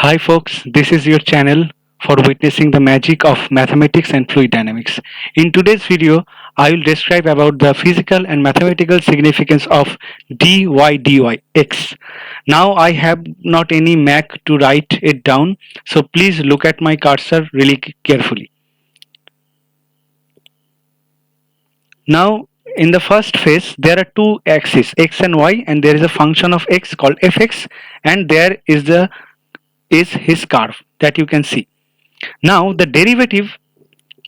Hi folks, this is your channel for witnessing the magic of mathematics and fluid dynamics. In today's video, I will describe about the physical and mathematical significance of dy x. Now I have not any Mac to write it down, so please look at my cursor really carefully. Now in the first phase, there are two axes x and y, and there is a function of x called fx, and there is his curve that you can see. Now the derivative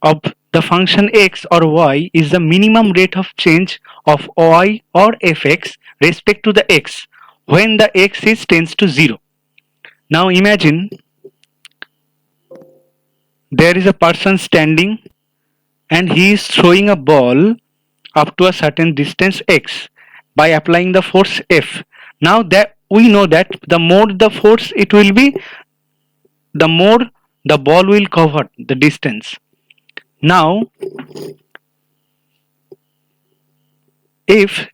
of the function x or y is the minimum rate of change of y or fx respect to the x when the x is tends to 0. Now imagine there is a person standing and he is throwing a ball up to a certain distance x by applying the force F. Now that we know that the more the force it will be, the more the ball will cover the distance. Now if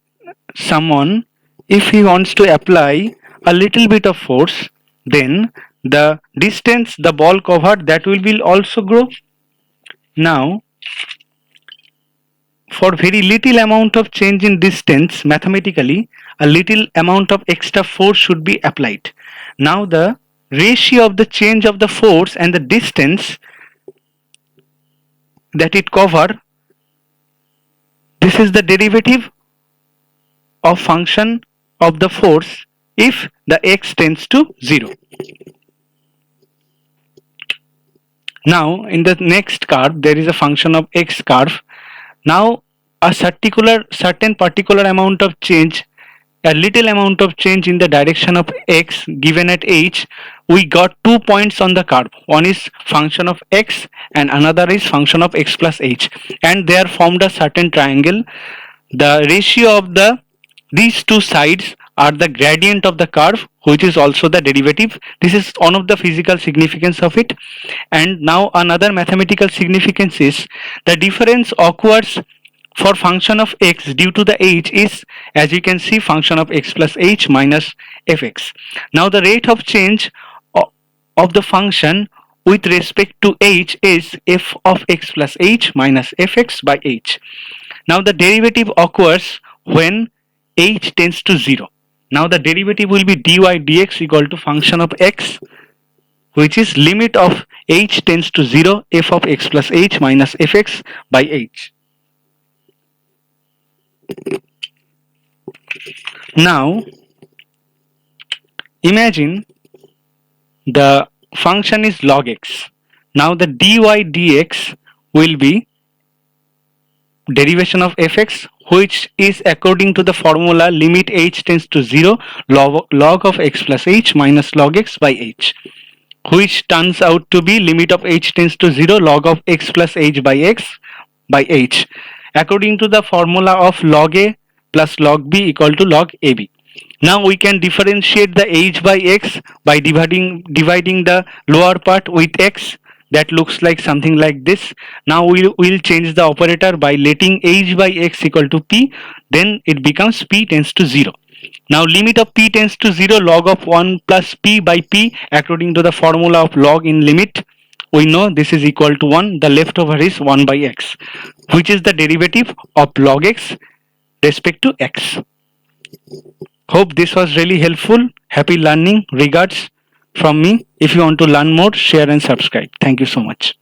if he wants to apply a little bit of force, then the distance the ball covered that will also grow. Now for very little amount of change in distance, mathematically a little amount of extra force should be applied. Now the ratio of the change of the force and the distance that it cover, this is the derivative of function of the force if the x tends to 0. Now in the next curve there is a function of x curve. Now a certain particular amount of change, a little amount of change in the direction of x given at h, we got 2 points on the curve. One is function of x and another is function of x plus h, and they are formed a certain triangle. The ratio of these two sides are the gradient of the curve, which is also the derivative. This is one of the physical significance of it. And now another mathematical significance is the difference occurs for function of x due to the h is, as you can see, function of x plus h minus fx. Now the rate of change of the function with respect to h is f of x plus h minus fx by h. Now the derivative occurs when h tends to 0. Now the derivative will be dy dx equal to function of x, which is limit of h tends to 0 f of x plus h minus fx by h. Now imagine the function is log x. Now the dy dx will be derivation of fx, which is according to the formula limit h tends to 0 log of x plus h minus log x by h, which turns out to be limit of h tends to 0 log of x plus h by h, according to the formula of log a plus log b equal to log ab. Now we can differentiate the h by x by dividing the lower part with x. That looks like something like this. Now we'll change the operator by letting h by x equal to p, then it becomes p tends to 0. Now limit of p tends to 0 log of 1 plus p by p, according to the formula of log in limit, we know this is equal to 1. The leftover is 1 by x, which is the derivative of log x respect to x. Hope this was really helpful. Happy learning. Regards from me. If you want to learn more, share and subscribe. Thank you so much.